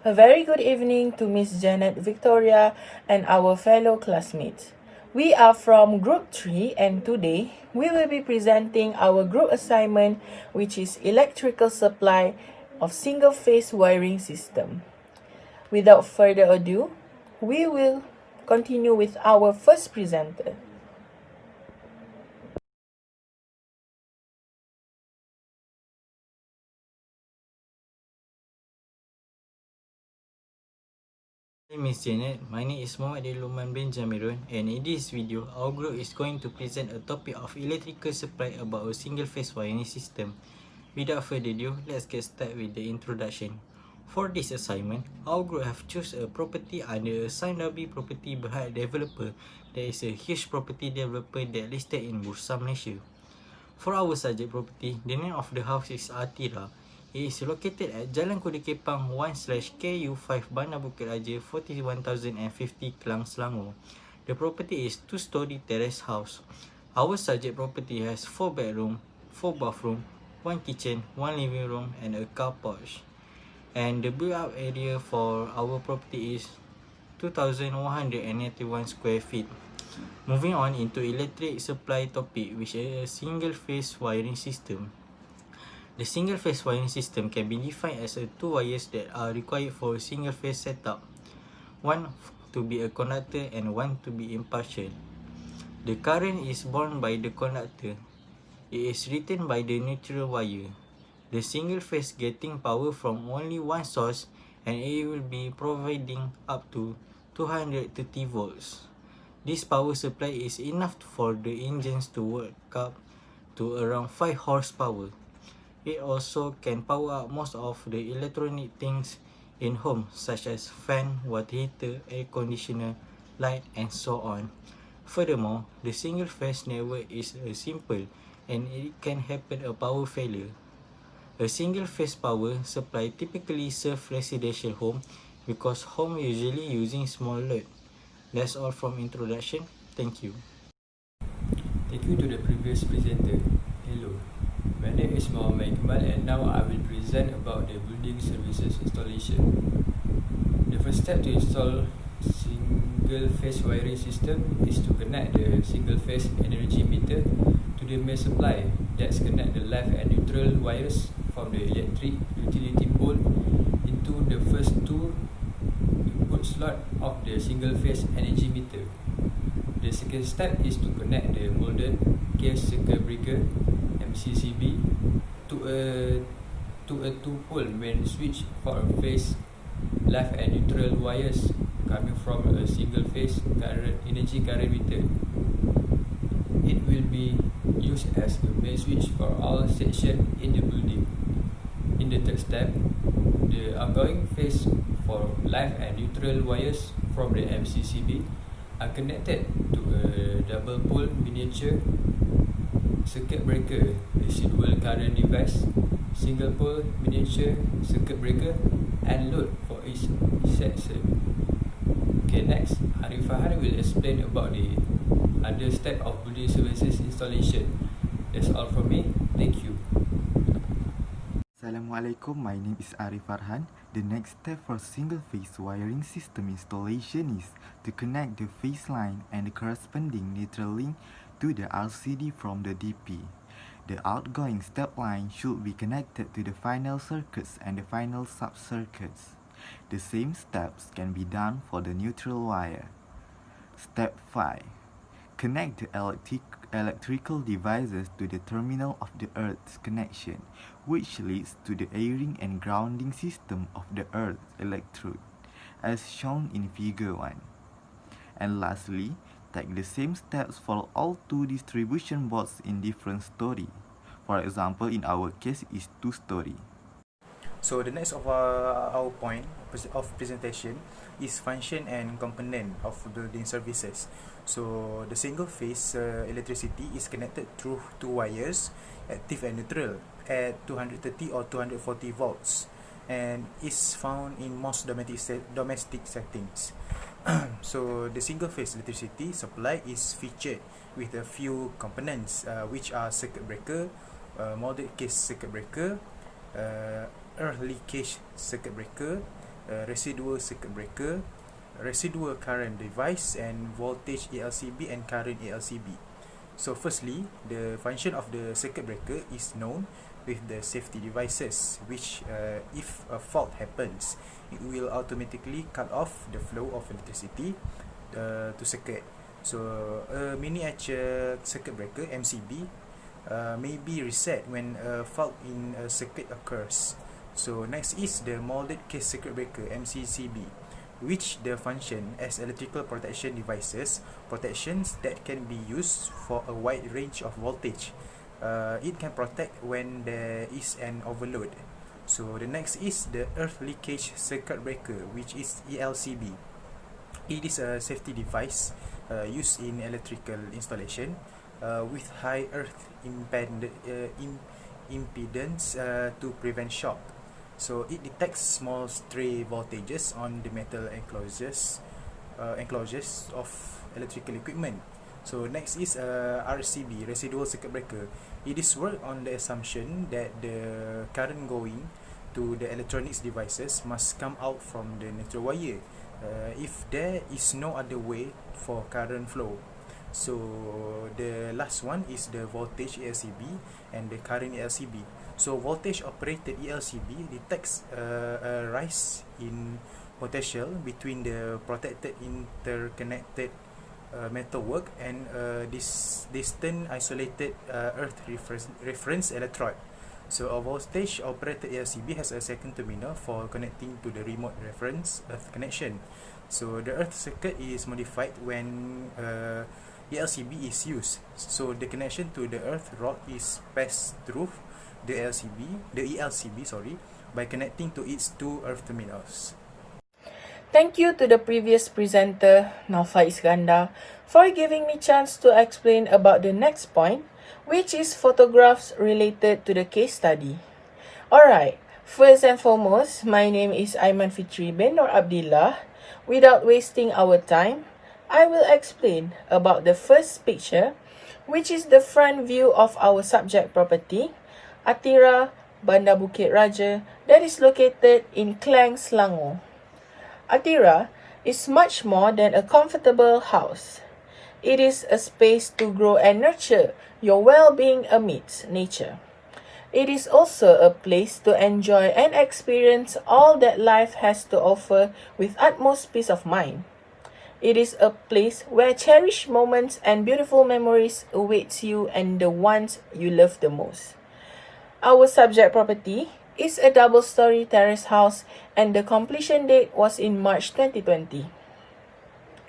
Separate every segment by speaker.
Speaker 1: A very good evening to Miss Janet Victoria and our fellow classmates. We are from Group 3 and today we will be presenting our group assignment, which is electrical supply of single-phase wiring system. Without further ado, we will continue with our first presenter.
Speaker 2: Hi Miss Janet, my name is Mohamad Lukman bin Jamirun, and in this video, our group is going to present a topic of electrical supply about a single-phase wiring system. Without further ado, let's get started with the introduction. For this assignment, our group have chosen a property under a Sandabi property Berhad developer that is a huge property developer that listed in Bursa Malaysia. For our subject property, the name of the house is Atira. It is located at Jalan Kuda Kepang 1/KU5 Bandar Bukit Raja 41,050 Kelang, Selangor. The property is 2-story terrace house. Our subject property has 4 bedroom, 4 bathroom, 1 kitchen, 1 living room and a car porch. And the built up area for our property is 2,181 square feet. Moving on into electric supply topic, which is a single phase wiring system. The single phase wiring system can be defined as two wires that are required for a single phase setup, one to be a conductor and one to be impartial. The current is borne by the conductor. It is retained by the neutral wire. The single phase getting power from only one source and it will be providing up to 230 volts. This power supply is enough for the engines to work up to around 5 horsepower. It also can power up most of the electronic things in home such as fan, water heater, air conditioner, light and so on. Furthermore, the single phase network is simple and it can happen a power failure. A single phase power supply typically serves residential home because home usually using small load. That's all from introduction. Thank you.
Speaker 3: Thank you to the previous presenter. Hello, my name is Mohamad Ikmal and now I will present about the building services installation. The first step to install single phase wiring system is to connect the single phase energy meter to the main supply. That's connect the left and neutral wires from the electric utility pole into the first two input slot of the single phase energy meter. The second step is to connect the molded case circuit breaker MCCB to a 2-pole main switch for a phase left and neutral wires coming from a single phase energy current meter. It will be used as a main switch for all sections in the building. In the third step, the outgoing phase for left and neutral wires from the MCCB are connected to a double pole miniature circuit breaker, residual current device, single pole miniature circuit breaker and load for each section. Okay, next, Farhan will explain about the other step of building services installation. That's all from me. Thank you.
Speaker 4: Assalamualaikum, my name is Arif Farhan. The next step for single phase wiring system installation is to connect the phase line and the corresponding neutral link to the RCD from the DP. The outgoing step line should be connected to the final circuits and the final sub-circuits. The same steps can be done for the neutral wire. Step 5. Connect the electrical devices to the terminal of the earth's connection, which leads to the airing and grounding system of the earth's electrode, as shown in figure 1. And lastly, take the same steps for all two distribution boards in different story. For example, in our case is 2-story.
Speaker 5: So the next of our point of presentation is function and component of building services. So the single phase electricity is connected through two wires, active and neutral, at 230 or 240 volts and is found in most domestic settings. So the single phase electricity supply is featured with a few components which are circuit breaker, molded case circuit breaker, earth leakage circuit breaker, residual circuit breaker, residual current device, and voltage ALCB and current ALCB. So firstly, the function of the circuit breaker is known with the safety devices, which if a fault happens, it will automatically cut off the flow of electricity to circuit. So a miniature circuit breaker MCB may be reset when a fault in a circuit occurs. So next is the molded case circuit breaker MCCB, which the function as electrical protection devices, protections that can be used for a wide range of voltage. It can protect when there is an overload. So the next is the earth leakage circuit breaker, which is ELCB. It is a safety device used in electrical installation with high earth impedance to prevent shock. So it detects small stray voltages on the metal enclosures of electrical equipment. So next is RCB, residual circuit breaker. It is worked on the assumption that the current going to the electronics devices must come out from the neutral wire if there is no other way for current flow. So the last one is the voltage ELCB and the current ELCB. So voltage operated ELCB detects a rise in potential between the protected interconnected metalwork and this distant isolated earth reference electrode. So a voltage operated ELCB has a second terminal for connecting to the remote reference earth connection. So the earth circuit is modified when ELCB is used. So the connection to the earth rod is passed through the ELCB by connecting to its two earth terminals.
Speaker 1: Thank you to the previous presenter, Naufal Iskandar, for giving me chance to explain about the next point, which is photographs related to the case study. Alright, first and foremost, my name is Aiman Fitri bin Abdillah. Without wasting our time, I will explain about the first picture, which is the front view of our subject property, Atira, Bandar Bukit Raja, that is located in Klang, Selangor. Atira is much more than a comfortable house. It is a space to grow and nurture your well-being amidst nature. It is also a place to enjoy and experience all that life has to offer with utmost peace of mind. It is a place where cherished moments and beautiful memories awaits you and the ones you love the most. Our subject property is a double-story terrace house and the completion date was in March 2020.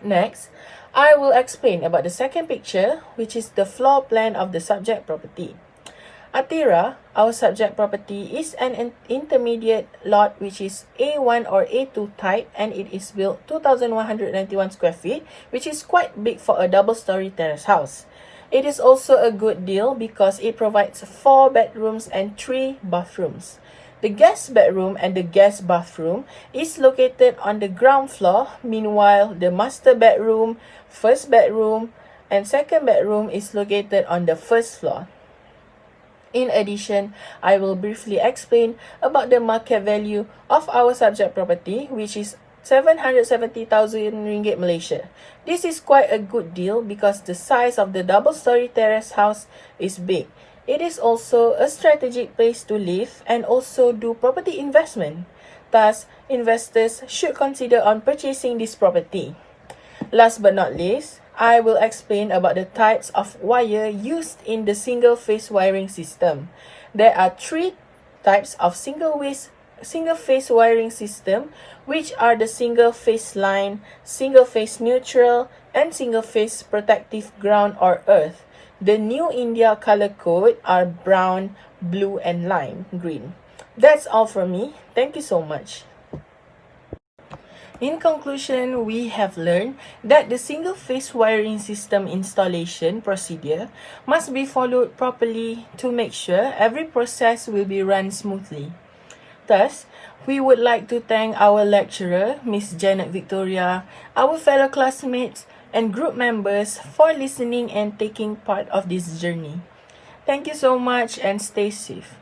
Speaker 1: Next, I will explain about the second picture, which is the floor plan of the subject property. Atira, our subject property, is an intermediate lot which is A1 or A2 type and it is built 2,191 square feet, which is quite big for a double-story terrace house. It is also a good deal because it provides 4 bedrooms and 3 bathrooms. The guest bedroom and the guest bathroom is located on the ground floor. Meanwhile, the master bedroom, first bedroom, and second bedroom is located on the first floor. In addition, I will briefly explain about the market value of our subject property, which is 770,000 ringgit Malaysia. This is quite a good deal because the size of the double-story terrace house is big. It is also a strategic place to live and also do property investment. Thus, investors should consider on purchasing this property. Last but not least, I will explain about the types of wire used in the single-phase wiring system. There are 3 types of single-phase wiring system, which are the single-phase line, single-phase neutral, and single-phase protective ground or earth. The new India color code are brown, blue, and lime green. That's all from me. Thank you so much. In conclusion, we have learned that the single-phase wiring system installation procedure must be followed properly to make sure every process will be run smoothly. Thus, we would like to thank our lecturer, Miss Janet Victoria, our fellow classmates, and group members for listening and taking part of this journey. Thank you so much and stay safe.